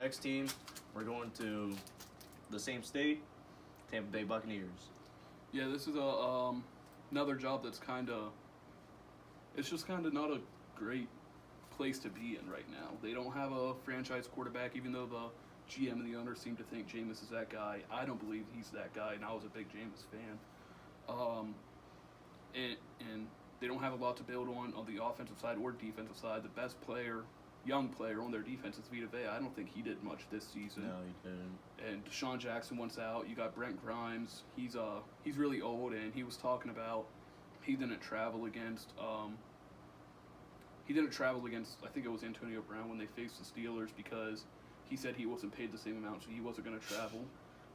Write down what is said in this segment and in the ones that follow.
Next team, we're going to the same state, Tampa Bay Buccaneers. Yeah, this is another job that's it's just kind of not a great place to be in right now. They don't have a franchise quarterback, even though the GM and the owner seem to think Jameis is that guy. I don't believe he's that guy, and I was a big Jameis fan. And they don't have a lot to build on the offensive side or defensive side. The best young player on their defense is Vita Vea. I don't think he did much this season. No, he didn't. And Deshaun Jackson wants out. You got Brent Grimes. He's really old, and he was talking about he didn't travel against I think it was Antonio Brown when they faced the Steelers because he said he wasn't paid the same amount, so he wasn't going to travel.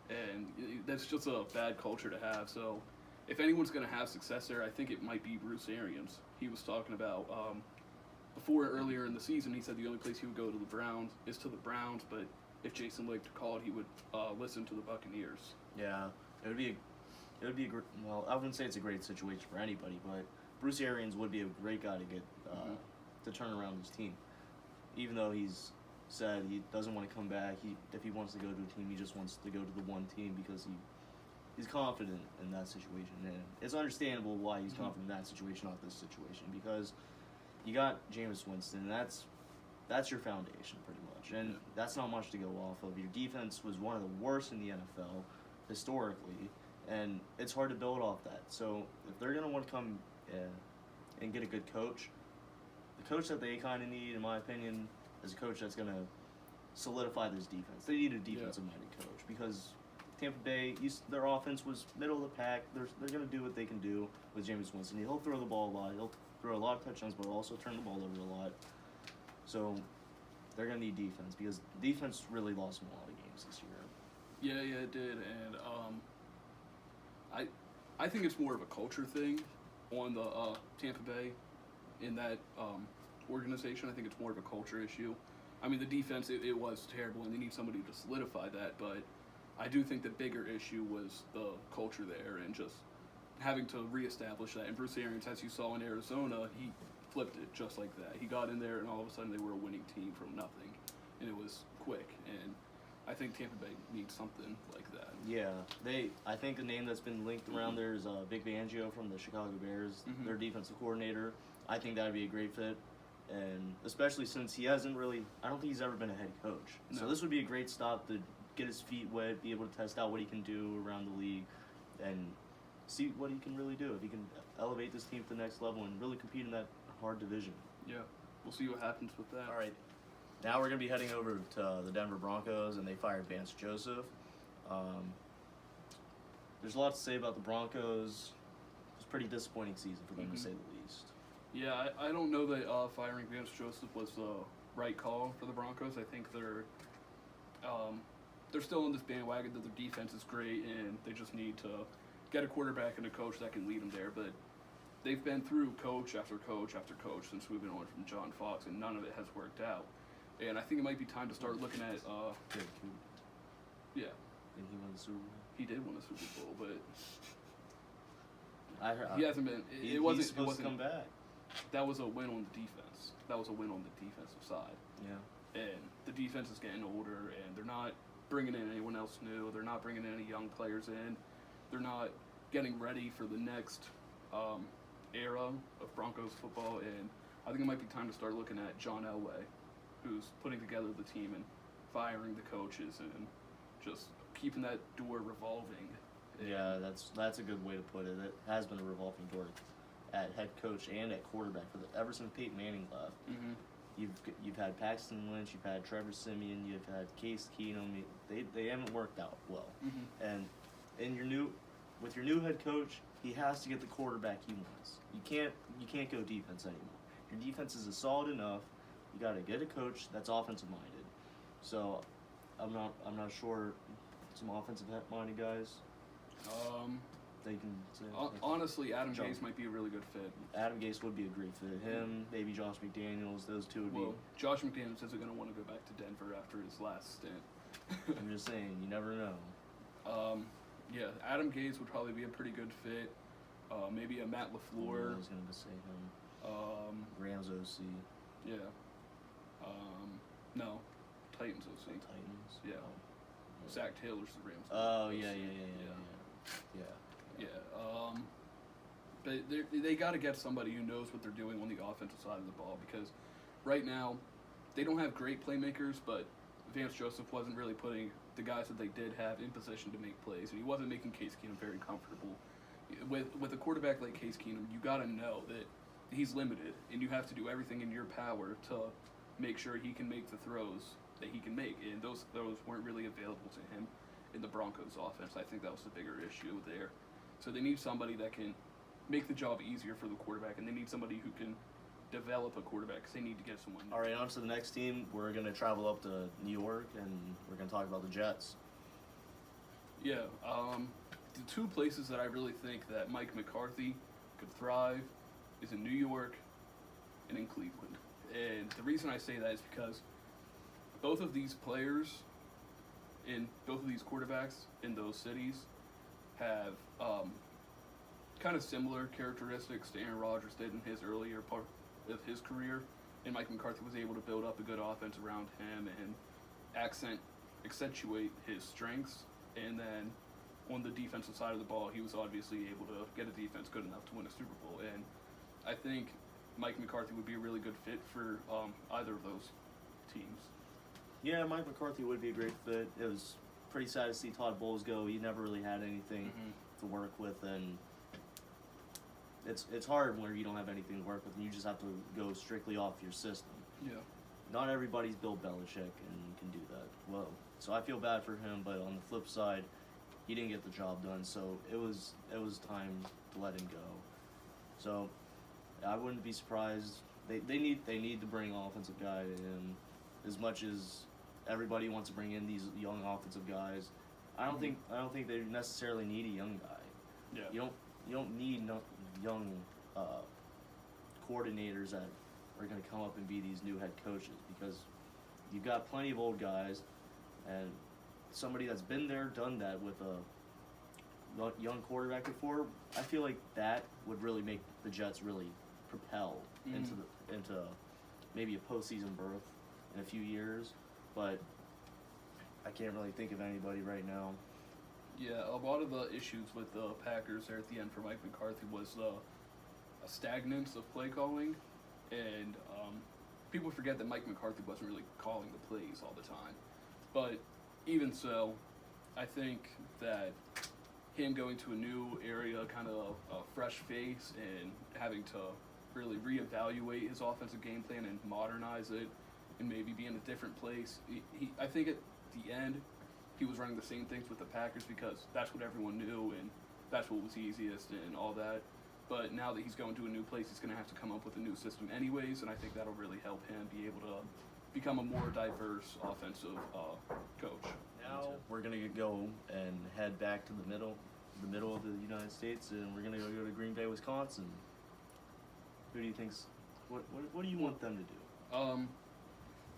And that's just a bad culture to have. So if anyone's going to have success there, I think it might be Bruce Arians. He was talking about earlier in the season, he said the only place he would go to the Browns is to the Browns, but if Jason Licht called, he would listen to the Buccaneers. Yeah, it would be a great. Well, I wouldn't say it's a great situation for anybody, but Bruce Arians would be a great guy to get to turn around his team. Even though he's said he doesn't want to come back, if he wants to go to a team, he just wants to go to the one team because he's confident in that situation, and it's understandable why he's confident in that situation, not this situation, because you got Jameis Winston, and that's your foundation pretty much, and that's not much to go off of. Your defense was one of the worst in the NFL historically, and it's hard to build off that. So if they're gonna want to come and get a good coach, the coach that they kind of need, in my opinion, is a coach that's gonna solidify this defense. They need a defensive-minded coach because Tampa Bay, their offense was middle of the pack. They're going to do what they can do with Jameis Winston. He'll throw the ball a lot. He'll throw a lot of touchdowns, but also turn the ball over a lot. So they're going to need defense because defense really lost them a lot of games this year. Yeah, it did. And I think it's more of a culture thing on the Tampa Bay in that organization. I think it's more of a culture issue. I mean, the defense, it was terrible, and they need somebody to solidify that, but I do think the bigger issue was the culture there and just having to reestablish that. And Bruce Arians, as you saw in Arizona, he flipped it just like that. He got in there, and all of a sudden they were a winning team from nothing, and it was quick. And I think Tampa Bay needs something like that. Yeah, I think the name that's been linked around there is Vic Fangio from the Chicago Bears, their defensive coordinator. I think that would be a great fit. And especially since he hasn't really, I don't think he's ever been a head coach. No. So this would be a great stop to get his feet wet, be able to test out what he can do around the league, and see what he can really do. If he can elevate this team to the next level and really compete in that hard division. Yeah, we'll see what happens with that. All right. Now we're going to be heading over to the Denver Broncos, and they fired Vance Joseph. There's a lot to say about the Broncos. It was a pretty disappointing season for them, to say the least. Yeah, I don't know that firing Vance Joseph was the right call for the Broncos. I think they're still on this bandwagon that their defense is great, and they just need to get a quarterback and a coach that can lead them there. But they've been through coach after coach after coach since moving on from John Fox, and none of it has worked out. And I think it might be time to start looking at yeah. Did he win the Super Bowl? He did win the Super Bowl, but he hasn't been. It wasn't supposed to come back. That was a win on the defense. That was a win on the defensive side. Yeah. And the defense is getting older, and they're not bringing in anyone else new. They're not bringing any young players in. They're not getting ready for the next era of Broncos football. And I think it might be time to start looking at John Elway, who's putting together the team and firing the coaches and just keeping that door revolving. Yeah, that's a good way to put it. It has been a revolving door at head coach and at quarterback ever since Peyton Manning left. You've had Paxton Lynch, you've had Trevor Siemian, you've had Case Keenum. They haven't worked out well. And with your new head coach, he has to get the quarterback he wants. You can't go defense anymore. Your defense is solid enough. You got to get a coach that's offensive minded. So I'm not sure some offensive minded guys. They can say, honestly, Adam Gase might be a really good fit. Adam Gase would be a great fit. Him, maybe Josh McDaniels, those two would be. Josh McDaniels isn't going to want to go back to Denver after his last stint. I'm just saying, you never know. Yeah, Adam Gase would probably be a pretty good fit. Maybe a Matt LaFleur. I was going to say him. Rams OC. Yeah. No. Titans OC. Titans. Yeah. Zach Taylor's the Rams. Oh OC. yeah. But they got to get somebody who knows what they're doing on the offensive side of the ball, because right now they don't have great playmakers, but Vance Joseph wasn't really putting the guys that they did have in position to make plays, and he wasn't making Case Keenum very comfortable. With a quarterback like Case Keenum, you got to know that he's limited, and you have to do everything in your power to make sure he can make the throws that he can make, and those weren't really available to him in the Broncos offense. I think that was the bigger issue there. So they need somebody that can make the job easier for the quarterback, and they need somebody who can develop a quarterback, because they need to get someone new. All right, on to the next team. We're going to travel up to New York, and we're going to talk about the Jets. Yeah, the two places that I really think that Mike McCarthy could thrive is in New York and in Cleveland. And the reason I say that is because both of these players in both of these quarterbacks in those cities have kind of similar characteristics to Aaron Rodgers did in his earlier part of his career, and Mike McCarthy was able to build up a good offense around him and accentuate his strengths. And then on the defensive side of the ball, he was obviously able to get a defense good enough to win a Super Bowl. And I think Mike McCarthy would be a really good fit for either of those teams. Yeah, Mike McCarthy would be a great fit. It was pretty sad to see Todd Bowles go. He never really had anything to work with, and it's hard when you don't have anything to work with, and you just have to go strictly off your system. Yeah. Not everybody's Bill Belichick and can do that well. So I feel bad for him, but on the flip side, he didn't get the job done, so it was time to let him go. So I wouldn't be surprised. They need to bring an offensive guy in. As much as everybody wants to bring in these young offensive guys, I don't think they necessarily need a young guy. Yeah. You don't need young coordinators that are going to come up and be these new head coaches, because you've got plenty of old guys, and somebody that's been there, done that with a young quarterback before. I feel like that would really make the Jets really propel into maybe a postseason berth in a few years, but I can't really think of anybody right now. Yeah, a lot of the issues with the Packers there at the end for Mike McCarthy was a stagnance of play calling, and people forget that Mike McCarthy wasn't really calling the plays all the time. But even so, I think that him going to a new area, kind of a fresh face, and having to really reevaluate his offensive game plan and modernize it, and maybe be in a different place. I think at the end, he was running the same things with the Packers because that's what everyone knew and that's what was easiest and all that. But now that he's going to a new place, he's going to have to come up with a new system anyways, and I think that'll really help him be able to become a more diverse offensive coach. Now we're going to go and head back to the middle of the United States, and we're going to go to Green Bay, Wisconsin. Who do you think's what do you want them to do?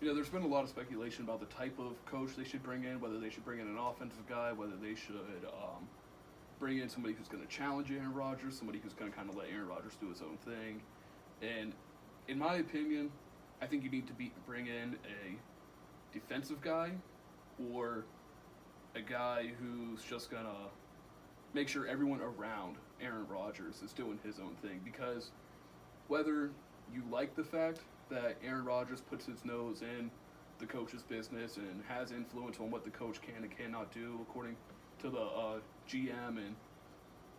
There's been a lot of speculation about the type of coach they should bring in, whether they should bring in an offensive guy, whether they should bring in somebody who's going to challenge Aaron Rodgers, somebody who's going to kind of let Aaron Rodgers do his own thing. And in my opinion, I think you need to bring in a defensive guy or a guy who's just going to make sure everyone around Aaron Rodgers is doing his own thing. Because whether you like the fact that Aaron Rodgers puts his nose in the coach's business and has influence on what the coach can and cannot do according to the GM and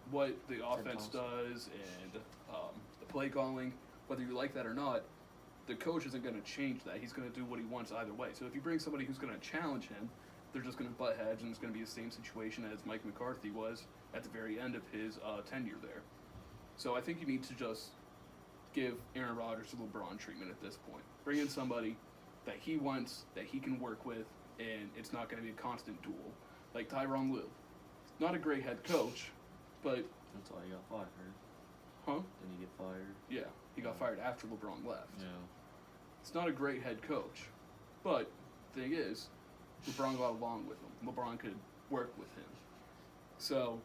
what the offense does and the play calling, whether you like that or not, the coach isn't going to change that. He's going to do what he wants either way. So if you bring somebody who's going to challenge him, they're just going to butt heads, and it's going to be the same situation as Mike McCarthy was at the very end of his tenure there. So I think you need to just give Aaron Rodgers the LeBron treatment at this point. Bring in somebody that he wants, that he can work with, and it's not going to be a constant duel. Like Tyronn Lue. Not a great head coach, but... That's why he got fired. Huh? Didn't he get fired? Yeah, he got fired after LeBron left. Yeah. It's not a great head coach, but the thing is, LeBron got along with him. LeBron could work with him. So,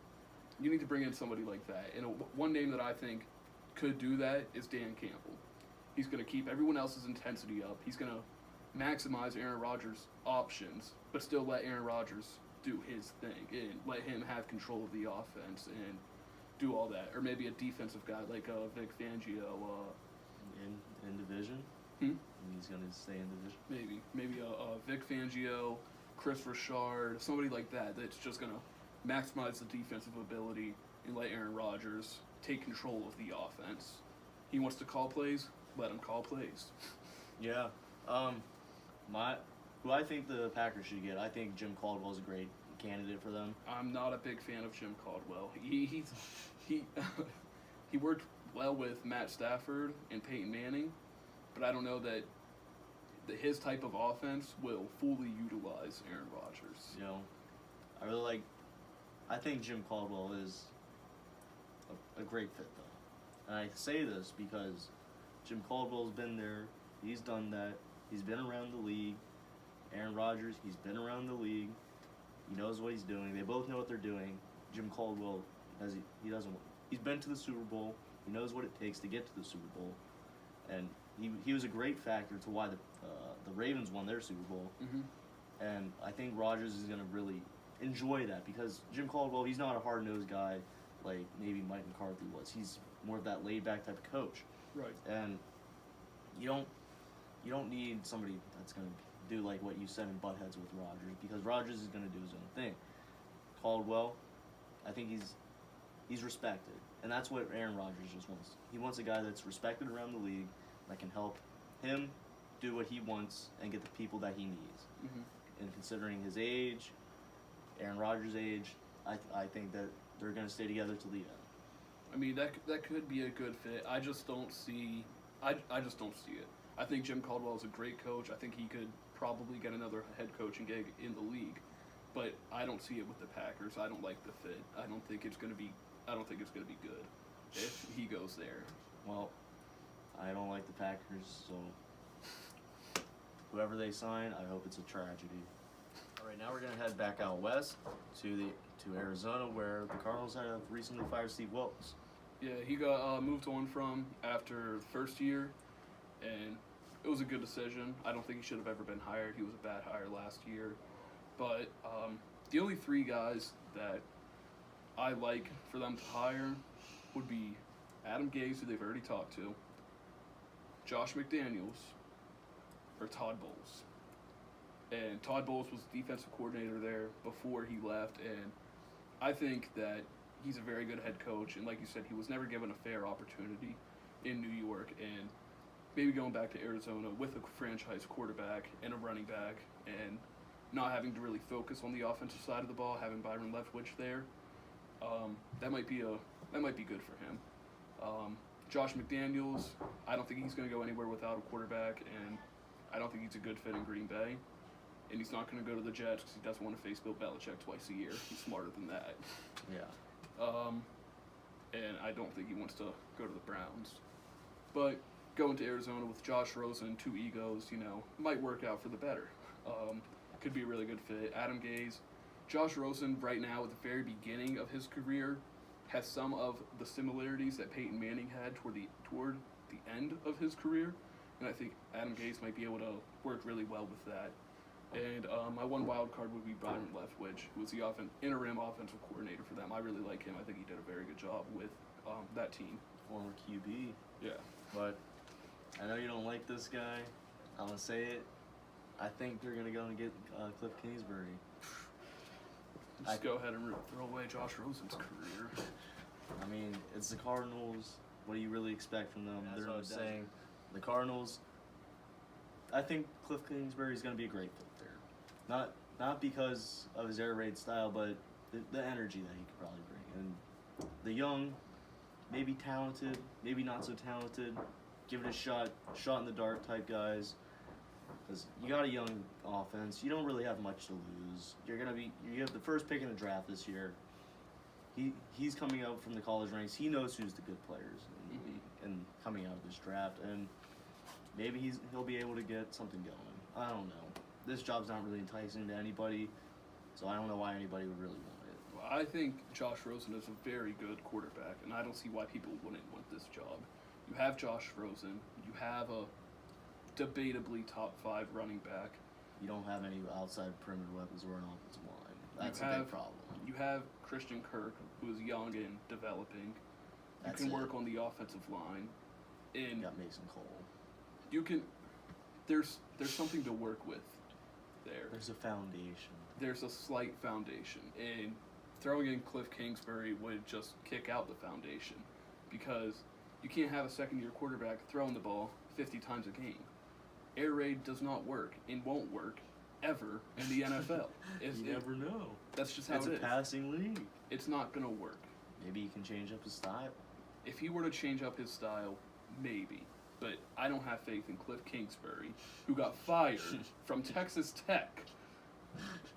you need to bring in somebody like that. And one name that I think could do that is Dan Campbell. He's going to keep everyone else's intensity up. He's going to maximize Aaron Rodgers' options, but still let Aaron Rodgers do his thing and let him have control of the offense and do all that. Or maybe a defensive guy like Vic Fangio. In division. Hmm? He's gonna stay in division. Maybe a Vic Fangio, Chris Richard, somebody like that that's just gonna maximize the defensive ability and let Aaron Rodgers take control of the offense. He wants to call plays, let him call plays. Yeah. Who I think the Packers should get, I think Jim Caldwell's a great candidate for them. I'm not a big fan of Jim Caldwell. He worked well with Matt Stafford and Peyton Manning, but I don't know that his type of offense will fully utilize Aaron Rodgers. You know, I think Jim Caldwell is a great fit, though. And I say this because Jim Caldwell's been there. He's done that. He's been around the league. Aaron Rodgers, he's been around the league. He knows what he's doing. They both know what they're doing. Jim Caldwell, he's been to the Super Bowl. He knows what it takes to get to the Super Bowl. And he was a great factor to why the Ravens won their Super Bowl. Mm-hmm. And I think Rodgers is going to really enjoy that because Jim Caldwell, he's not a hard-nosed guy like maybe Mike McCarthy was. He's more of that laid-back type of coach. Right. And you don't need somebody that's going to do like what you said in butt heads with Rodgers because Rodgers is going to do his own thing. Caldwell, I think he's respected. And that's what Aaron Rodgers just wants. He wants a guy that's respected around the league that can help him do what he wants and get the people that he needs. Mm-hmm. And considering his age, Aaron Rodgers' age, I think that they're going to stay together till the end. I mean, that could be a good fit. I just don't see it. I think Jim Caldwell is a great coach. I think he could probably get another head coaching gig in the league, but I don't see it with the Packers. I don't like the fit. I don't think it's going to be good if he goes there. Well, I don't like the Packers, so whoever they sign, I hope it's a tragedy. All right, now we're gonna head back out west to Arizona, where the Cardinals have recently fired Steve Wilkes. Yeah, he got moved on from after the first year, and it was a good decision. I don't think he should have ever been hired. He was a bad hire last year. But the only three guys that I like for them to hire would be Adam Gase, who they've already talked to, Josh McDaniels, or Todd Bowles. And Todd Bowles was the defensive coordinator there before he left, and I think that he's a very good head coach, and like you said, he was never given a fair opportunity in New York, and maybe going back to Arizona with a franchise quarterback and a running back, and not having to really focus on the offensive side of the ball, having Byron Leftwich there, that might be good for him. Josh McDaniels, I don't think he's going to go anywhere without a quarterback, and I don't think he's a good fit in Green Bay. And he's not going to go to the Jets because he doesn't want to face Bill Belichick twice a year. He's smarter than that. Yeah. And I don't think he wants to go to the Browns. But going to Arizona with Josh Rosen, two egos, might work out for the better. Could be a really good fit. Adam Gase. Josh Rosen, right now, at the very beginning of his career, has some of the similarities that Peyton Manning had toward the end of his career. And I think Adam Gase might be able to work really well with that. And my one wild card would be Byron Leftwich, who was the interim offensive coordinator for them. I really like him. I think he did a very good job with that team. Former QB. Yeah. But I know you don't like this guy. I'm going to say it. I think they're going to go and get Cliff Kingsbury. Just go ahead and throw away Josh Rosen's career. I mean, it's the Cardinals. What do you really expect from them? That's They're saying the Cardinals. I think Cliff Kingsbury is going to be a great fit there. Not because of his air raid style, but the energy that he could probably bring. And the young, maybe talented, maybe not so talented, give it a shot in the dark type guys. Because you got a young offense, you don't really have much to lose. You have the first pick in the draft this year. He's coming out from the college ranks. He knows who's the good players in the league and coming out of this draft, and maybe he'll be able to get something going. I don't know. This job's not really enticing to anybody, so I don't know why anybody would really want it. Well, I think Josh Rosen is a very good quarterback, and I don't see why people wouldn't want this job. You have Josh Rosen. You have debatably top 5 running back. You don't have any outside perimeter weapons or an offensive line. That's a big problem. You have Christian Kirk, who is young and developing. That's you can it. work on the offensive line, You and got Mason Cole. you can. There's something to work with there. There's a foundation. There's a slight foundation, and throwing in Cliff Kingsbury would just kick out the foundation, because you can't have a second-year quarterback throwing the ball 50 times a game. Air raid does not work and won't work ever in the NFL. You never know. That's just how It's it a is. passing league. It's not gonna work. Maybe he can change up his style. If he were to change up his style, maybe. But I don't have faith in Cliff Kingsbury, who got fired from Texas Tech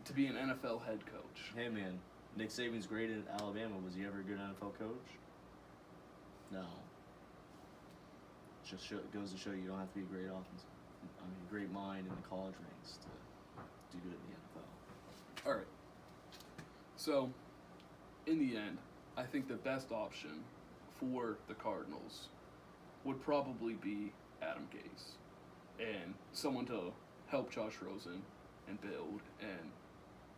to be an NFL head coach. Hey man, Nick Saban's great at Alabama. Was he ever a good NFL coach? No. Goes to show you don't have to be a great great mind in the college ranks to do good in the NFL. All right. So, in the end, I think the best option for the Cardinals would probably be Adam Gase and someone to help Josh Rosen and build and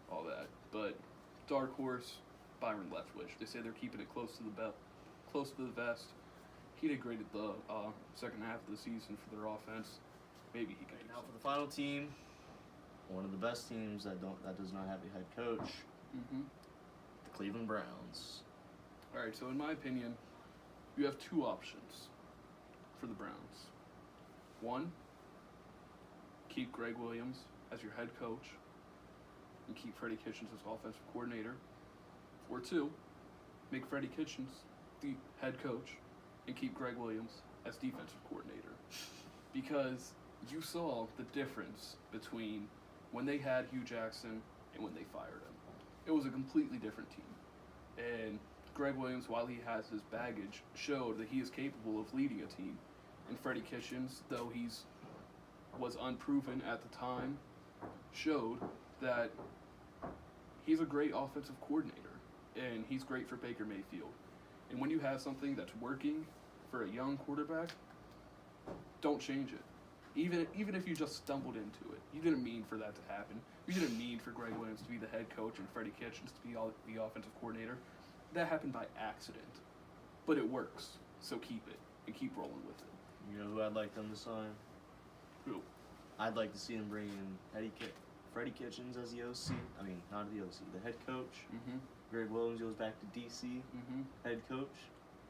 all that. But dark horse, Byron Leftwich. They say they're keeping it close to the vest. He did great at the second half of the season for their offense. Maybe he can. Now for the final team, one of the best teams that does not have a head coach, Mm-hmm. the Cleveland Browns. All right. So in my opinion, you have 2 options for the Browns. One, keep Greg Williams as your head coach and keep Freddie Kitchens as offensive coordinator. Or 2, make Freddie Kitchens the head coach and keep Greg Williams as defensive coordinator. Because you saw the difference between when they had Hugh Jackson and when they fired him. It was a completely different team. And Greg Williams, while he has his baggage, showed that he is capable of leading a team. And Freddie Kitchens, though was unproven at the time, showed that he's a great offensive coordinator. And he's great for Baker Mayfield. And when you have something that's working for a young quarterback, don't change it. Even if you just stumbled into it. You didn't mean for that to happen. You didn't mean for Greg Williams to be the head coach and Freddie Kitchens to be the offensive coordinator. That happened by accident. But it works. So keep it. And keep rolling with it. You know who I'd like them to sign? Who? I'd like to see them bring in Freddie Kitchens as the OC. I mean, not the OC, the head coach. Mm-hmm. Greg Williams goes back to DC. Mm-hmm. Head coach,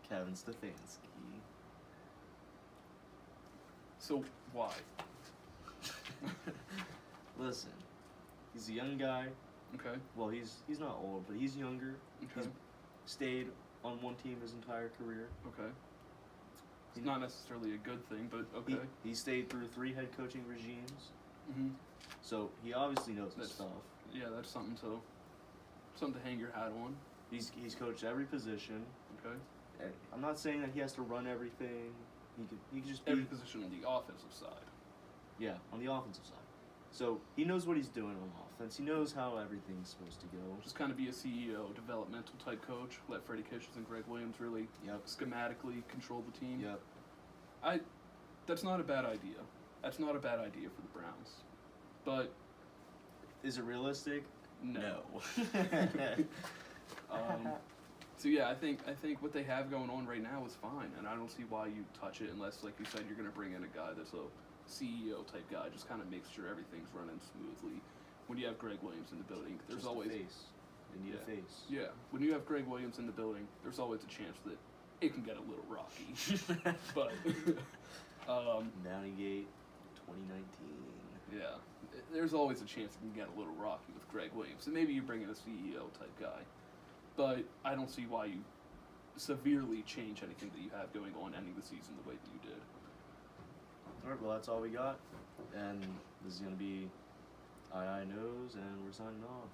Kevin Stefanski. So why? Listen, he's a young guy. Okay. Well, he's not old, but he's younger. Okay. He's stayed on one team his entire career. Okay. It's not necessarily a good thing, but okay. He stayed through 3 head coaching regimes, Mm-hmm. so he obviously knows his stuff. Yeah, that's something to hang your hat on. He's coached every position. Okay. And I'm not saying that he has to run everything. He could just be Every position on the offensive side. Yeah, on the offensive side. So he knows what he's doing on offense. He knows how everything's supposed to go. Just kind of be a CEO, developmental type coach. Let Freddie Kitchens and Greg Williams really schematically control the team. Yep. That's not a bad idea. That's not a bad idea for the Browns. But is it realistic? No. So yeah, I think what they have going on right now is fine, and I don't see why you touch it unless, like you said, you're going to bring in a guy that's a CEO type guy, just kind of makes sure everything's running smoothly. When you have Greg Williams in the building, there's just always a face. They need a face. Yeah, when you have Greg Williams in the building, there's always a chance that it can get a little rocky. But Downeygate, 2019. Yeah, there's always a chance it can get a little rocky with Greg Williams, and maybe you bring in a CEO type guy. But I don't see why you severely change anything that you have going on ending the season the way that you did. All right, well, that's all we got. And this is going to be iiKnows, and we're signing off.